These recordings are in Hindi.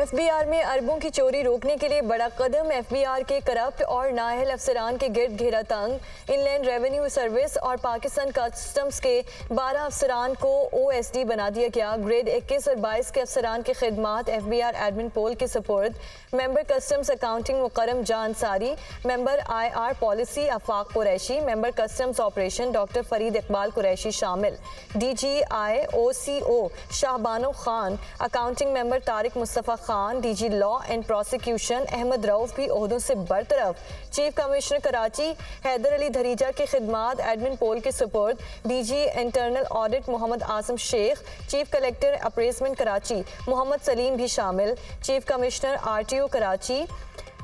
एफबीआर में अरबों की चोरी रोकने के लिए बड़ा कदम। एफबीआर के करप्ट और नाअहल अफसरान के गिर्द घेरा तंग। इनलैंड रेवेन्यू सर्विस और पाकिस्तान कस्टम्स के 12 अफसरान को ओएसडी बना दिया गया। ग्रेड 21 और 22 के अफसरान की खिदमात एफबीआर एडमिन पोल के सपोर्ट। Member customs accounting Mukarram Jan Ansari, member IR policy Afaq Qureshi, member customs operation doctor Farid Iqbal Qureshi शामिल। DGI OCO Shahbano Khan, accounting member Tariq Mustafa Khan, DG law and prosecution Ahmed Rauf भी ओहदों से बरतरफ। चीफ कमिश्नर कराची हैदर अली धरीजा की खिदमात एडमिन पोल के सपोर्ट। DG internal audit Muhammad Asim Shaikh, chief collector appraisement Karachi Muhammad Salim भी शामिल। Chief commissioner RTO Karachi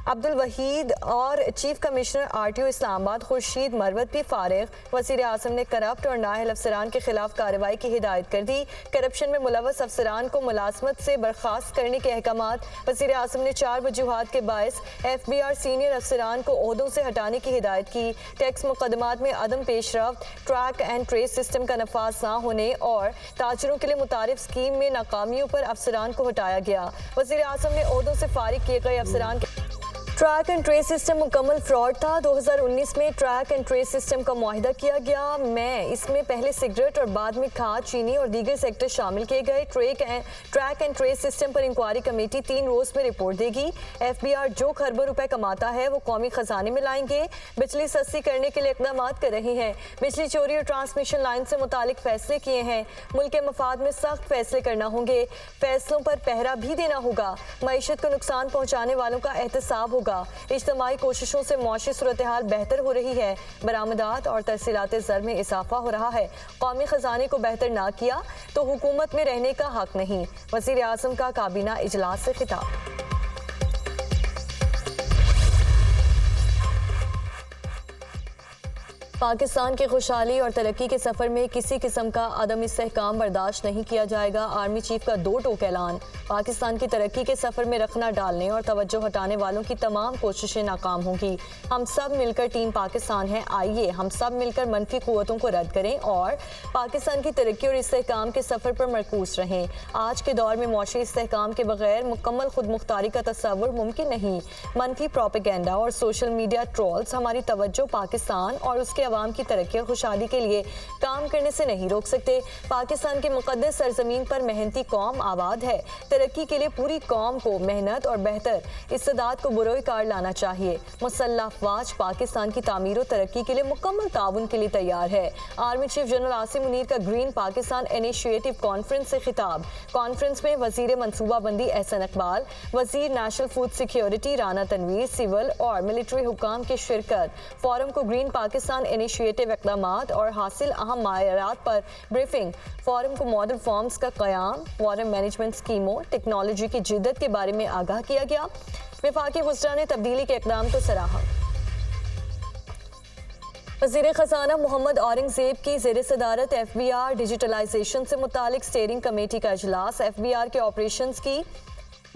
Abdul Waheed और chief commissioner RTO Islamabad Khurshid Marwat भी फारिग। वज़ीर आज़म ने करप्ट और नाअहल अफसरान के खिलाफ कार्रवाई की हिदायत कर दी। करप्शन में मुलव्वस अफसरान को मुलाजमत से बर्खास्त करने के अहकामात। वज़ीर आज़म ने 4 वजूहात के बायस एफबीआर सीनियर अफसरान को ओहदों से हटाने की हिदायत की। टैक्स मुकदमात में अदम पेशरफ्त, ट्रैक एंड ट्रेस सिस्टम का नफाज ना होने और ताजरों के लिए मुतारिफ स्कीम में नाकामियों पर अफसरान को हटाया गया। वज़ीर आज़म ने ओहदों से फारिग किए गए अफसरान के ट्रैक एंड ट्रेस सिस्टम मुकम्मल फ्रॉड था। 2019 में ट्रैक एंड ट्रेस सिस्टम का मुआहिदा किया गया। इसमें पहले सिगरेट और बाद में खाद, चीनी और दीगर सेक्टर शामिल किए गए। ट्रैक एंड ट्रेस सिस्टम पर इंक्वायरी कमेटी 3 रोज में रिपोर्ट देगी। एफबीआर जो खरबों रुपए कमाता है वो कौमी खजाने में लाएंगे। बिजली सस्ती करने के लिए इकदाम कर रहे हैं। बिजली चोरी और ट्रांसमिशन लाइन से मुतालिक फैसले किए हैं। मुल्क के मफाद में सख्त फैसले करना होंगे। फैसलों पर पहरा भी देना होगा। मईशत को नुकसान पहुँचाने वालों का एहतसाब होगा। इज्तिमाई कोशिशों से मुआशी सूरत हाल बेहतर हो रही है। बरामदात और तरसीलात ज़र में इजाफा हो रहा है। कौमी खजाने को बेहतर ना किया तो हुकूमत में रहने का हक नहीं। वज़ीर आज़म का काबीना इजलास से खिताब। पाकिस्तान की खुशहाली और तरक्की के सफ़र में किसी किस्म का अदम इस्तेहकाम बर्दाश्त नहीं किया जाएगा। आर्मी चीफ का 2 टोक ऐलान। पाकिस्तान की तरक्की के सफ़र में रखना डालने और तवज्जो हटाने वालों की तमाम कोशिशें नाकाम होंगी। हम सब मिलकर टीम पाकिस्तान है। आइए हम सब मिलकर मनफी क़ुव्वतों को रद्द करें और पाकिस्तान की तरक्की और इस्तेहकाम के सफ़र पर मरकूज रहें। आज के दौर में मुआशी इस्तेहकाम के बगैर मुकम्मल खुद मुख्तारी का तस्वुर मुमकिन नहीं। मनफी प्रोपेगेंडा और सोशल मीडिया ट्रोल्स हमारी तवज्जो पाकिस्तान और उसके अवाम की तरक्की और खुशहाली के लिए काम करने से नहीं रोक सकते। पाकिस्तान की मुक़द्दस सरजमीन पर मेहनती कौम आबाद है। तरक्की के लिए पूरी कौम को मेहनत और बेहतर इस्तेदाद को बुरोकार लाना चाहिए। मुसल्लह अफवाज पाकिस्तान की तामीर और तरक्की के लिए मुकम्मल ताउन के लिए तैयार है। Army chief general Asim Munir का ग्रीन पाकिस्तान इनिशिएटिव कॉन्फ्रेंस से खिताब। कॉन्फ्रेंस में वजीर मनसूबाबंदी एहसन इकबाल, वजीर national food security Rana Tanveer, civil और मिलिट्री हुकाम की शिरकत। फोरम को ग्रीन पाकिस्तान इनिशिएटिव इक़दामात और हासिल अहम मायारात पर ब्रीफिंग। फोरम को मॉडल फॉर्म्स का क़याम, वाटर मैनेजमेंट स्कीमों, टेक्नोलॉजी की जिद्दत के बारे में आगाह किया गया। वफाकी वज़रा ने तब्दीली के इक़दाम को सराहा। वज़ीर ख़ज़ाना मोहम्मद औरंगज़ेब की ज़ेर सदारत एफबीआर डिजिटलाइजेशन से मुतालिक स्टीयरिंग कमेटी का इजलास। एफबीआर के ऑपरेशंस की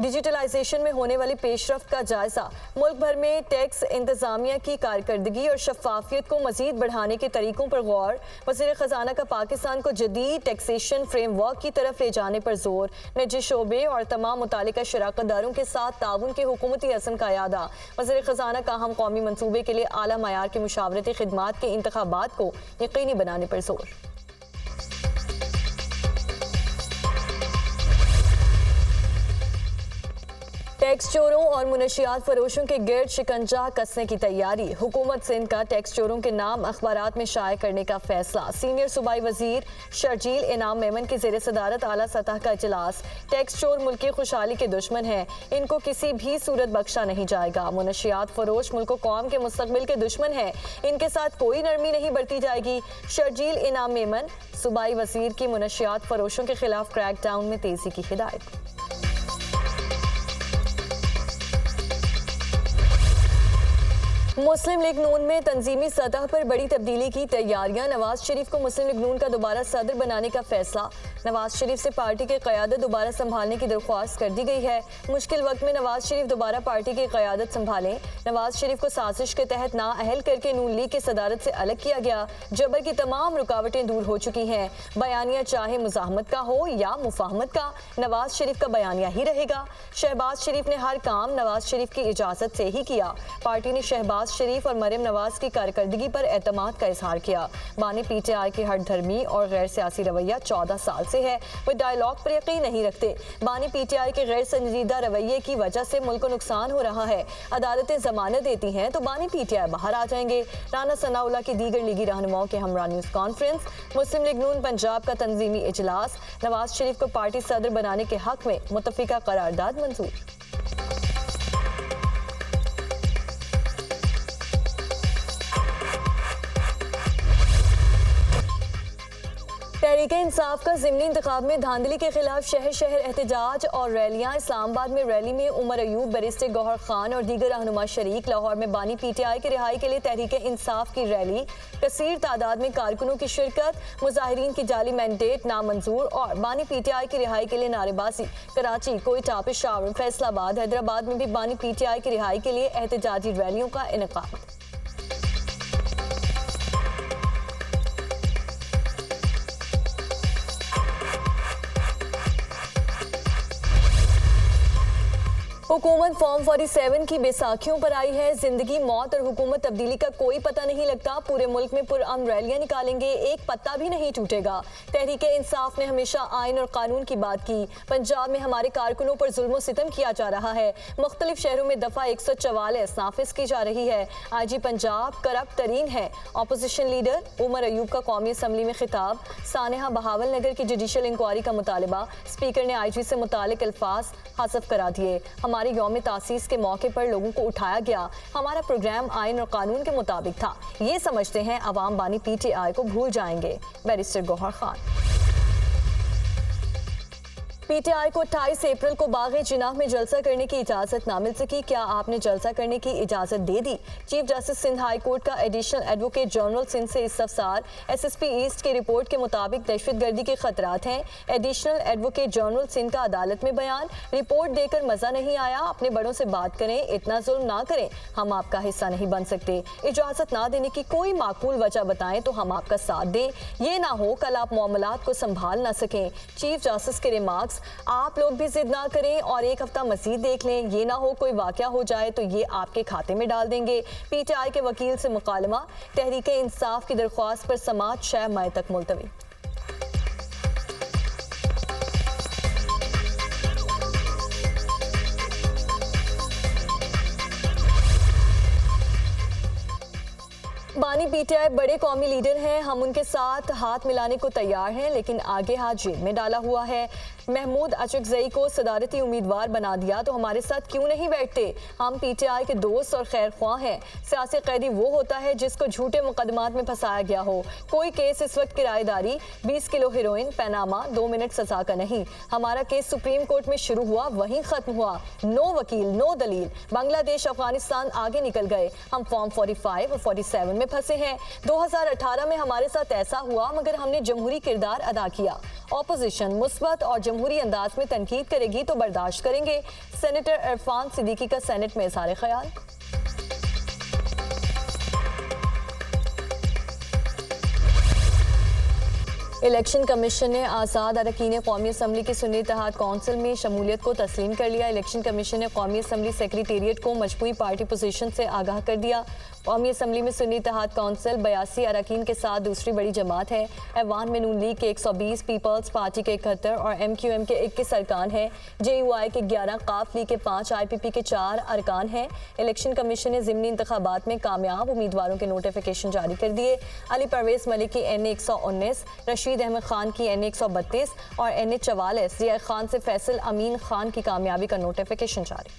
डिजिटलाइजेशन में होने वाली पेशरफ्त का जायजा। मुल्क भर में टैक्स इंतजामिया की कारकर्दगी और शफाफियत को मजीद बढ़ाने के तरीकों पर गौर। वज़ीर ख़ज़ाना का पाकिस्तान को जदीद टैक्सेशन फ्रेमवर्क की तरफ ले जाने पर जोर। निजी शोबे और तमाम मुतालिका शराकतदारों के साथ ताउन के हुकूमती अज़्म का यादा। वज़ीर ख़ज़ाना का हम कौमी मनसूबे के लिए आला मयार के मुशावरती खिदमात के इंतखाबात को यकीनी बनाने पर जोर। टैक्स चोरों और मुनशियात फरोशों के गिर्द शिकंजा कसने की तैयारी। हुकूमत सिंध का टैक्स चोरों के नाम अखबारात में शाये करने का फैसला। सीनियर सूबाई वजीर शर्जील इनाम मेमन की ज़ेर सदारत आला सतह का इजलास। टैक्स चोर मुल्क की खुशहाली के दुश्मन हैं, इनको किसी भी सूरत बख्शा नहीं जाएगा। मुनशियात फरोश मुल्क कौम के मुस्तकबिल के दुश्मन हैं, इनके साथ कोई नरमी नहीं बरती जाएगी। शर्जील इनाम मेमन सूबाई वजीर की मुनशियात फरोशों के खिलाफ क्रैकडाउन में तेजी की हिदायत। मुस्लिम लीग नून में तंजीमी सतह पर बड़ी तब्दीली की तैयारियां। नवाज शरीफ को मुस्लिम लीग नून का दोबारा सदर बनाने का फैसला। नवाज शरीफ से पार्टी की क़यादत दोबारा संभालने की दरख्वास्त कर दी गई है। मुश्किल वक्त में नवाज शरीफ दोबारा पार्टी की क़यादत संभालें। नवाज शरीफ को साजिश के तहत नाअहल करके नून लीग की सदारत से अलग किया गया। जबर की तमाम रुकावटें दूर हो चुकी हैं। बयानिया चाहे मुजाहमत का हो या मुफाहमत का, नवाज शरीफ का बयानिया ही रहेगा। शहबाज शरीफ ने हर काम नवाज शरीफ की इजाज़त से ही किया। पार्टी ने शहबाज शरीफ और मरियम नवाज की कारकर्दगी पर एतमाद का इजहार किया। बानी पीटीआई की हर धर्मी और गैर सियासी रवैया 14 साल से है। वो डायलॉग पर यकीन नहीं रखते। बानी पीटीआई के गैर संजीदा रवैये की वजह से मुल्क को नुकसान हो रहा है। अदालतें जमानत देती हैं तो बानी पीटीआई बाहर आ जाएंगे। राना सनाउल्लाह की दीगर लीगी रहनुमाओं के हमरा न्यूज़ कॉन्फ्रेंस। मुस्लिम लीग नून पंजाब का तंजीमी इजलास। नवाज शरीफ को पार्टी सदर बनाने के हक में मुत्तफिका करारदाद मंजूर। तहरीक इंसाफ का ज़िमनी इंतखाब में धांधली के खिलाफ शहर शहर एहतजाज और रैलियां। इस्लामाबाद में रैली में उमर अयूब, बैरिस्टर गौहर खान और दीगर रहनुमा शरीक। लाहौर में बानी पीटीआई की रिहाई के लिए तहरीक इंसाफ की रैली। कसीर तादाद में कारकुनों की शिरकत। मुजाहिरीन की जाली मैंडेट नामंजूर और बानी पीटीआई की रिहाई के लिए नारेबाजी। कराची, कोयटा, पेशावर, फैसलाबाद, हैदराबाद में भी बानी पीटीआई की रिहाई के लिए एहतजाजी रैलियों का इनेकाद। हुकूमत फॉर्म 47 की बैसाखियों पर आई है। जिंदगी, मौत और हुकूमत तब्दीली का कोई पता नहीं लगता। पूरे मुल्क में पुरअमन रैलियां निकालेंगे, एक पत्ता भी नहीं टूटेगा। तहरीक इंसाफ ने हमेशा आइन और कानून की बात की। पंजाब में हमारे कारकुनों पर जुल्म और सितम किया जा रहा है। मुख्तलिफ शहरों में दफा 144 नाफिज की जा रही है। IG पंजाब करप्ट तरीन है। अपोजिशन लीडर उमर अयूब का कौमी असम्बली में खिताब। सानेहा बहावल नगर की जुडिशल इंक्वायरी का मुतालबा। स्पीकर ने IG से मुतालिक अल्फाज हज़फ करा दिए। हमारे यौम तासीस के मौके पर लोगों को उठाया गया। हमारा प्रोग्राम आइन और कानून के मुताबिक था। ये समझते हैं अवाम बानी पीटीआई को भूल जाएंगे। बैरिस्टर गौहर खान। पीटीआई को 28 अप्रैल को बाग़े जिनाह में जलसा करने की इजाज़त ना मिल सकी। क्या आपने जलसा करने की इजाज़त दे दी? Chief justice Sindh high court का एडिशनल एडवोकेट जनरल सिंध से इस्तफसार। SSP ईस्ट की रिपोर्ट के मुताबिक दहशतगर्दी के खतरात हैं। एडिशनल एडवोकेट जनरल सिंध का अदालत में बयान। रिपोर्ट देकर मज़ा नहीं आया, अपने बड़ों से बात करें, इतना जुल्म ना करें, हम आपका हिस्सा नहीं बन सकते। इजाज़त ना देने की कोई माकूल वजह बताएं तो हम आपका साथ दें। ये ना हो कल आप मामलात को संभाल ना सकें। चीफ जस्टिस के रिमार्क्स। आप लोग भी जिद ना करें और एक हफ्ता मजीद देख लें। ये ना हो कोई वाकया हो जाए तो ये आपके खाते में डाल देंगे। पीटीआई के वकील से मुकालमा। तहरीक इंसाफ की दरख्वास्त पर समाअत 6 मई तक मुलतवी। बानी पीटीआई बड़े कौमी लीडर हैं। हम उनके साथ हाथ मिलाने को तैयार हैं, लेकिन आगे हाथ जेब में डाला हुआ है। महमूद अचकजई को सदारती उम्मीदवार बना दिया तो हमारे साथ क्यों नहीं बैठते? हम पीटीआई के दोस्त और खैर ख्वाह हैं। सियासी कैदी वो होता है जिसको झूठे मुकदमात में फंसाया गया हो। कोई केस इस वक्त किराएदारी, 20 किलो हेरोइन, पैनामा, 2 मिनट सजा का नहीं। हमारा केस सुप्रीम कोर्ट में शुरू हुआ, वहीं खत्म हुआ। नो वकील, नो दलील। बांग्लादेश, अफगानिस्तान आगे निकल गए। हम फॉर्म 45 और 47 में फंसे हैं। 2018 में हमारे साथ ऐसा हुआ, मगर हमने जमहूरी किरदार अदा किया। ऑपोजिशन मुस्बत और जमहूरी अंदाज में तनकीद करेगी तो बर्दाश्त करेंगे। सेनेटर इरफान सिद्दीकी का सेनेट में इज़हार ख्याल। इलेक्शन कमीशन ने आज़ाद अरकान कौमी असम्बली की सुन्नी इत्तेहाद कौंसिल में शमूलियत को तस्लीम कर लिया। इलेक्शन कमीशन ने कौमी असम्बली सेक्रेटेरिएट को मजबूरी पार्टी पोजीशन से आगाह कर दिया। कौमी असम्बली में सुन्नी इत्तेहाद कौंसिल 82 अरकान के साथ दूसरी बड़ी जमात है। ऐवान में नून लीग के 120, पीपल्स पार्टी के 71 और MQM के 21 अरकान हैं। JUI के 11, काफ लीग के 5, IPP के 4 अरकान हैं। इलेक्शन कमीशन ने ज़िमनी इंतखाबात में कामयाब उम्मीदवारों के नोटिफिकेशन जारी कर दिए। अली परवेज़ मलिक की NA 119, रशीद अहमद खान की NA 132 और NA 44, जिया खान से फैसल अमीन खान की कामयाबी का नोटिफिकेशन जारी।